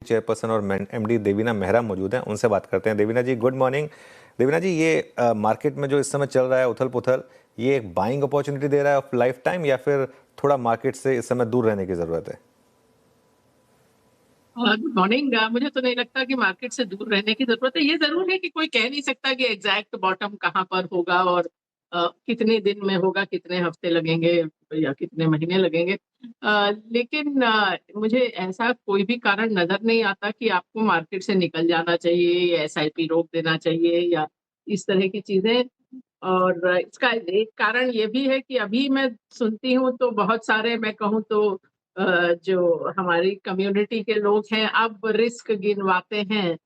Chairperson और MD Devina Mehra मौजूद हैं, उनसे बात करते हैं। देवीना जी, गुड मॉर्निंग। देवीना जी, ये मार्केट में जो इस समय चल रहा है उथल पुथल, ये एक बाइंग अपॉर्चुनिटी दे रहा है ऑफ लाइफ टाइम, या फिर थोड़ा मार्केट से इस समय दूर रहने की जरूरत है? Good morning. मुझे तो नहीं लगता कि मार्केट से दूर रहने की जरूरत है। ये जरूर है कि कोई कह नहीं सकता कि एग्जैक्ट बॉटम कहाँ पर होगा और कितने दिन में होगा, कितने हफ्ते लगेंगे या कितने महीने लगेंगे। लेकिन मुझे ऐसा कोई भी कारण नजर नहीं आता कि आपको मार्केट से निकल जाना चाहिए या एसआईपी रोक देना चाहिए या इस तरह की चीजें। और इसका एक कारण ये भी है कि अभी मैं सुनती हूँ तो बहुत सारे, मैं कहूँ तो जो हमारी कम्युनिटी के लोग हैं अब रिस्क गिनवाते हैं।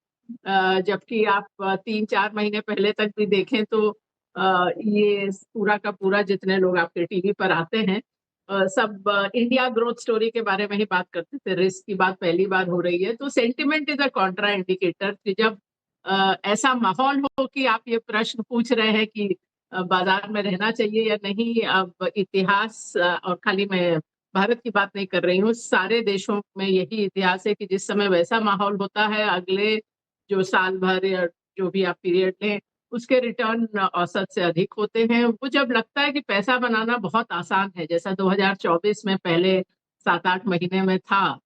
जबकि आप 3-4 महीने पहले तक भी देखें तो ये पूरा का पूरा जितने लोग आपके टीवी पर आते हैं सब इंडिया ग्रोथ स्टोरी के बारे में ही बात करते थे। रिस्क की बात पहली बार हो रही है, तो sentiment is a Contra indicator कि जब ऐसा माहौल हो कि आप ये प्रश्न पूछ रहे हैं कि बाजार में रहना चाहिए या नहीं। अब इतिहास और खाली मैं भारत की बात नहीं कर रही हूँ, सारे देशों में यही इतिहास है कि जिस समय वैसा माहौल होता है, अगले जो साल भर या जो भी आप पीरियड लें, उसके रिटर्न औसत से अधिक होते हैं। वो जब लगता है कि पैसा बनाना बहुत आसान है, जैसा 2024 में पहले 7-8 महीने में था,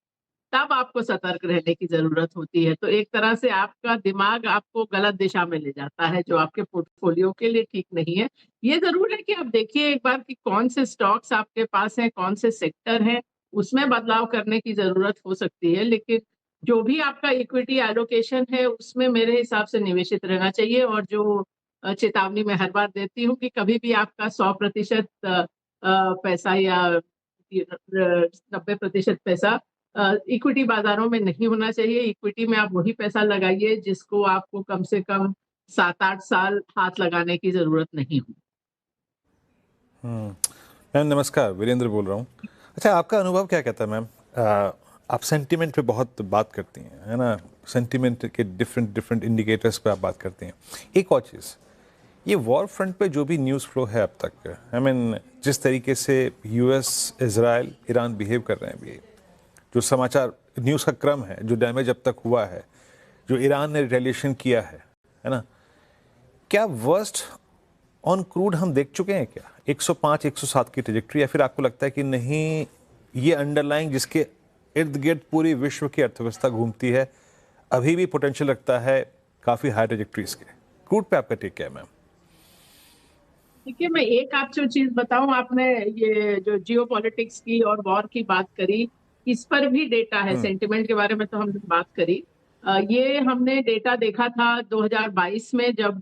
तब आपको सतर्क रहने की जरूरत होती है। तो एक तरह से आपका दिमाग आपको गलत दिशा में ले जाता है, जो आपके पोर्टफोलियो के लिए ठीक नहीं है। ये जरूर है कि आप देखिए एक बार कि कौन से स्टॉक्स आपके पास हैं, कौन से सेक्टर हैं, उसमें बदलाव करने की जरूरत हो सकती है। लेकिन जो भी आपका इक्विटी एलोकेशन है उसमें मेरे हिसाब से निवेशित रहना चाहिए। और जो चेतावनी मैं हर बार देती हूँ कि कभी भी आपका 100% पैसा या 90% पैसा इक्विटी बाजारों में नहीं होना चाहिए। इक्विटी में आप वही पैसा लगाइए जिसको आपको कम से कम 7-8 साल हाथ लगाने की जरूरत नहीं हो। मैम नमस्कार, वीरेंद्र बोल रहा हूँ। अच्छा, आपका अनुभव क्या कहता है मैम? आप सेंटिमेंट पे बहुत बात करती हैं, है ना? सेंटिमेंट के डिफरेंट डिफरेंट इंडिकेटर्स पे आप बात करती हैं। एक और चीज़, ये वॉर फ्रंट पे जो भी न्यूज़ फ्लो है अब तक, आई मीन जिस तरीके से यूएस, इजराइल, ईरान बिहेव कर रहे हैं अभी, जो समाचार न्यूज़ का क्रम है, जो डैमेज अब तक हुआ है, जो ईरान ने रिटेलिएशन किया है ना? क्या वर्स्ट ऑन क्रूड हम देख चुके हैं क्या? 105 107 की ट्रेजेक्टरी, या फिर आपको लगता है कि नहीं, ये अंडरलाइंग जिसके इर्द गिर्द पूरी विश्व की अर्थव्यवस्था घूमती है, अभी भी पोटेंशियल रखता है काफी हाई ट्रेजेक्टरीज के? क्रूड पे आपका टेक क्या है मैम? देखिए, मैं एक आप जो चीज बताऊं, आपने ये जो जियो पॉलिटिक्स की और वॉर की बात करी, इस पर भी डेटा है। सेंटिमेंट के बारे में तो हमने बात करी। ये हमने डेटा देखा था 2022 में, जब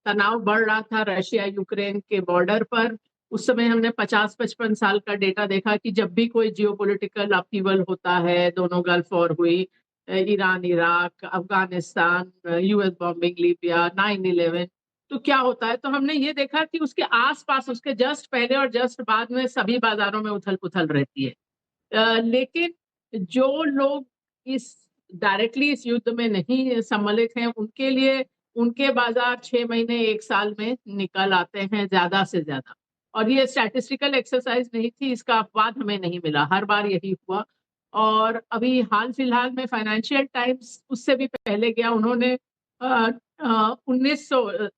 तनाव बढ़ रहा था रशिया यूक्रेन के बॉर्डर पर। उस समय हमने 50-55 साल का डेटा देखा कि जब भी कोई जियोपॉलिटिकल अपहीवल होता है, दोनों गल्फ वॉर हुई, Iran Iraq, Afghanistan, US bombing, Libya, 9/11, तो क्या होता है। तो हमने ये देखा कि उसके आसपास, उसके जस्ट पहले और जस्ट बाद में सभी बाजारों में उथल पुथल रहती है। लेकिन जो लोग इस डायरेक्टली इस युद्ध में नहीं सम्मिलित हैं, उनके लिए उनके बाजार 6 महीने 1 साल में निकल आते हैं ज्यादा से ज्यादा। और ये स्टैटिस्टिकल एक्सरसाइज नहीं थी, इसका अपवाद हमें नहीं मिला, हर बार यही हुआ। और अभी हाल फिलहाल में फाइनेंशियल टाइम्स उससे भी पहले गया, उन्होंने 1900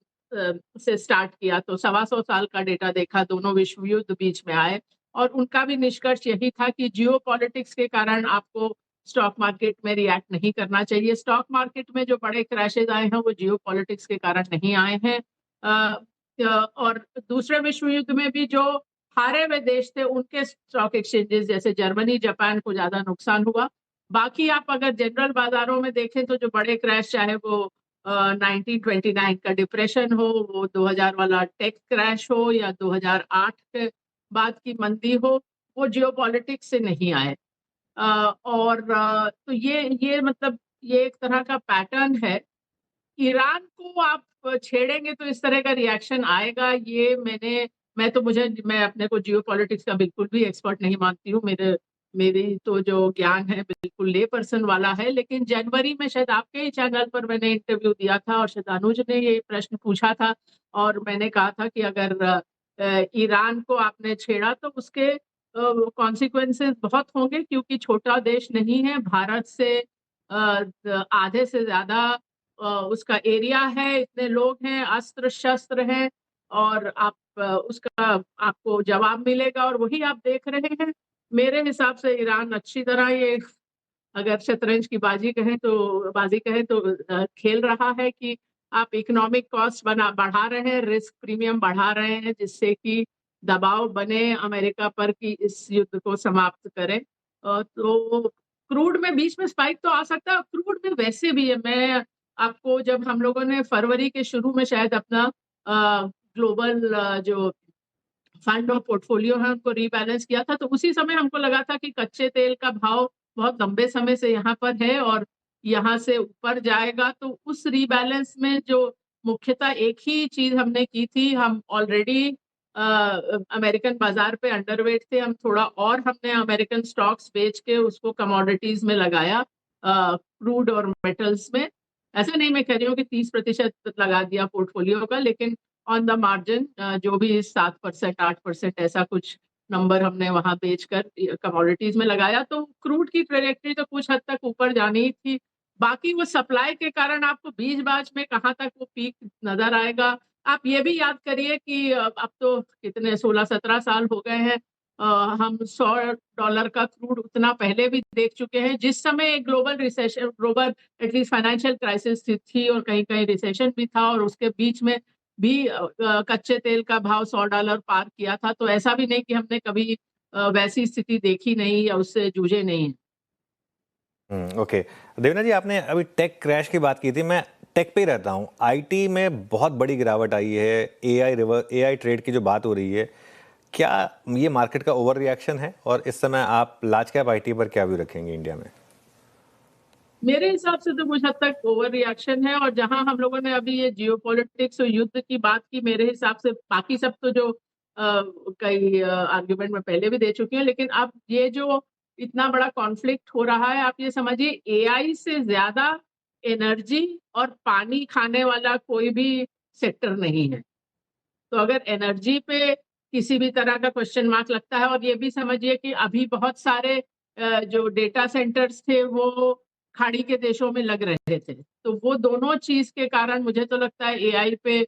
से स्टार्ट किया, तो 125 साल का डेटा देखा, दोनों विश्व युद्ध बीच में आए। और उनका भी निष्कर्ष यही था कि जियो पॉलिटिक्स के कारण आपको स्टॉक मार्केट में रिएक्ट नहीं करना चाहिए। स्टॉक मार्केट में जो बड़े क्रैशेज आए हैं वो जियो पॉलिटिक्स के कारण नहीं आए हैं। और दूसरे विश्व युद्ध में भी जो हारे हुए देश थे उनके स्टॉक एक्सचेंजेस जैसे जर्मनी, जापान को ज्यादा नुकसान हुआ। बाकी आप अगर जनरल बाजारों में देखें तो जो बड़े क्रैश, चाहे वो 1929 का डिप्रेशन हो, वो 2000 वाला टेक क्रैश हो, या 2008 के बाद की मंदी हो, वो जियोपॉलिटिक्स से नहीं आए। और तो ये मतलब ये एक तरह का पैटर्न है। ईरान को आप छेड़ेंगे तो इस तरह का रिएक्शन आएगा, ये मैं अपने को जियोपॉलिटिक्स का बिल्कुल भी एक्सपर्ट नहीं मानती हूँ। मेरी तो जो ज्ञान है बिल्कुल ले पर्सन वाला है। लेकिन जनवरी में शायद आपके ही चैनल पर मैंने इंटरव्यू दिया था और शायद अनुज ने ये प्रश्न पूछा था, और मैंने कहा था कि अगर ईरान को आपने छेड़ा तो उसके कॉन्सिक्वेंसेस बहुत होंगे, क्योंकि छोटा देश नहीं है। भारत से आधे से ज़्यादा उसका एरिया है, इतने लोग हैं, अस्त्र-शस्त्र हैं और आप उसका आपको जवाब मिलेगा और वही आप देख रहे हैं। मेरे हिसाब से ईरान अच्छी तरह ये अगर शतरंज की बाजी कहें तो खेल रहा है कि आप इकोनॉमिक कॉस्ट बढ़ा रहे हैं, रिस्क प्रीमियम बढ़ा रहे हैं, जिससे कि दबाव बने अमेरिका पर कि इस युद्ध को समाप्त करें। तो क्रूड में बीच में स्पाइक तो आ सकता है, क्रूड में वैसे भी है। मैं आपको जब हम लोगों ने फरवरी के शुरू में शायद अपना ग्लोबल जो फंड और पोर्टफोलियो है उनको रीबैलेंस किया था, तो उसी समय हमको लगा था कि कच्चे तेल का भाव बहुत लंबे समय से यहाँ पर है और यहाँ से ऊपर जाएगा। तो उस रीबैलेंस में जो मुख्यतः एक ही चीज़ हमने की थी, हम ऑलरेडी अमेरिकन बाज़ार पे अंडरवेट थे, हम थोड़ा और हमने अमेरिकन स्टॉक्स बेच के उसको कमोडिटीज़ में लगाया, क्रूड और मेटल्स में। ऐसा नहीं मैं कह रही हूँ कि 30% लगा दिया पोर्टफोलियो का, लेकिन ऑन द मार्जिन जो भी 7% 8% ऐसा कुछ नंबर हमने वहां बेचकर कमोडिटीज में लगाया। तो क्रूड की ट्रेजेक्टरी तो कुछ हद तक ऊपर जानी ही थी। बाकी वो सप्लाई के कारण आपको बीच बाच में कहाँ तक वो पीक नजर आएगा। आप ये भी याद करिए कि अब तो कितने 16-17 साल हो गए हैं, हम $100 का क्रूड उतना पहले भी देख चुके हैं, जिस समय global recession, global at least financial crisis थी और कहीं कहीं रिसेशन भी था और उसके बीच में भी कच्चे तेल का भाव $100 पार किया था। तो ऐसा भी नहीं कि हमने कभी वैसी स्थिति देखी नहीं या उससे जूझे नहीं। ओके। देवना जी, आपने अभी टेक क्रैश की बात की थी। मैं टेक पे ही रहता हूँ। आईटी में बहुत बड़ी गिरावट आई है। एआई ट्रेड की जो बात हो रही है, क्या ये मार्केट का ओवर रिएक्शन है? और इस समय आप लार्ज कैप आईटी पर क्या व्यू रखेंगे इंडिया में? मेरे हिसाब से तो कुछ हद तक ओवर रिएक्शन है और जहां हम लोगों ने अभी ये जियोपॉलिटिक्स और युद्ध की बात की, मेरे हिसाब से बाकी सब तो जो कई आर्ग्यूमेंट में पहले भी दे चुकी हूँ, लेकिन अब ये जो इतना बड़ा कॉन्फ्लिक्ट हो रहा है, आप ये समझिए एआई से ज्यादा एनर्जी और पानी खाने वाला कोई भी सेक्टर नहीं है। तो अगर एनर्जी पे किसी भी तरह का क्वेश्चन मार्क लगता है, और ये भी समझिए कि अभी बहुत सारे जो डेटा सेंटर्स थे वो खाड़ी के देशों में लग रहे थे, तो वो दोनों चीज के कारण मुझे तो लगता है एआई पे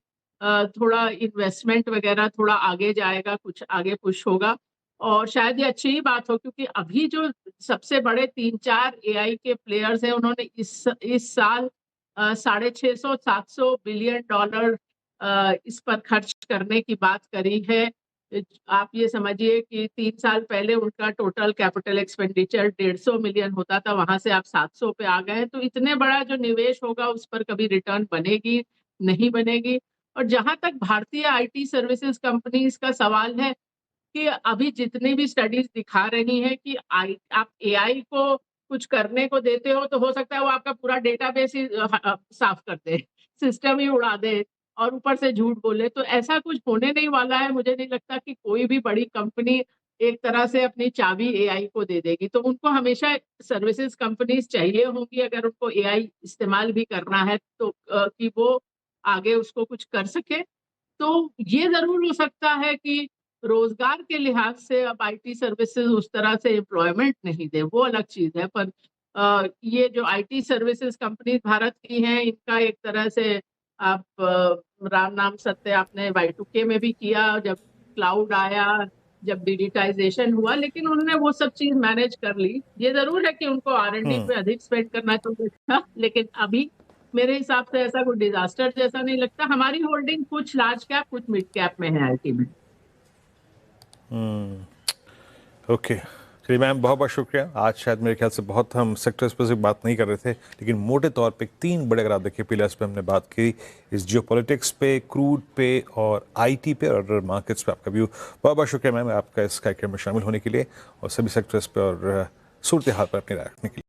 थोड़ा इन्वेस्टमेंट वगैरह थोड़ा आगे जाएगा, कुछ आगे पुश होगा। और शायद ये अच्छी ही बात हो, क्योंकि अभी जो सबसे बड़े 3-4 एआई के प्लेयर्स हैं, उन्होंने इस साल 650-700 बिलियन डॉलर इस पर खर्च करने की बात करी है। आप ये समझिए कि 3 साल पहले उनका टोटल कैपिटल एक्सपेंडिचर 150 मिलियन होता था, वहां से आप 700 पे आ गए। तो इतने बड़ा जो निवेश होगा उस पर कभी रिटर्न बनेगी नहीं बनेगी। और जहां तक भारतीय आईटी सर्विसेज कंपनीज का सवाल है, कि अभी जितनी भी स्टडीज दिखा रही हैं कि आप एआई को कुछ करने को देते हो, तो हो सकता है वो आपका पूरा डेटाबेस ही साफ कर दे, सिस्टम ही उड़ा दे और ऊपर से झूठ बोले। तो ऐसा कुछ होने नहीं वाला है। मुझे नहीं लगता कि कोई भी बड़ी कंपनी एक तरह से अपनी चाबी एआई को दे देगी। तो उनको हमेशा सर्विसेज कंपनीज चाहिए होंगी, अगर उनको एआई इस्तेमाल भी करना है तो कि वो आगे उसको कुछ कर सके। तो ये ज़रूर हो सकता है कि रोज़गार के लिहाज से अब आईटी सर्विसेज़ उस तरह से एम्प्लॉयमेंट नहीं दे, वो अलग चीज़ है। पर ये जो आईटी सर्विसेज़ कंपनी भारत की हैं, इनका एक तरह से आप राम नाम सत्य आपने Y2K में भी किया, जब क्लाउड आया, जब डिजिटाइज़ेशन हुआ, लेकिन उन्होंने वो सब चीज़ मैनेज कर ली। ये ज़रूर है कि उनको R&D पे अधिक स्पेंड करना चाहिए था, लेकिन अभी मेरे हिसाब से ऐसा कोई डिजास्टर जैसा नहीं लगता। हमारी होल्डिंग कुछ लार्ज कैप कुछ मिड कैप में है आईटी में। ओके, चलिए मैम, बहुत बहुत शुक्रिया। आज शायद मेरे ख्याल से बहुत हम सेक्टर स्पेसिफिक बात नहीं कर रहे थे, लेकिन मोटे तौर पे 3 बड़े, अगर आप देखिए, पिलर्स पे हमने बात की, इस जियोपॉलिटिक्स पे, क्रूड पे और आईटी पे और अदर मार्केट्स पे आपका व्यू। बहुत बहुत शुक्रिया मैम आपका इस कार्यक्रम में शामिल होने के लिए और सभी सेक्टर्स पे और सूरत हाल पर अपनी राय रखने के लिए।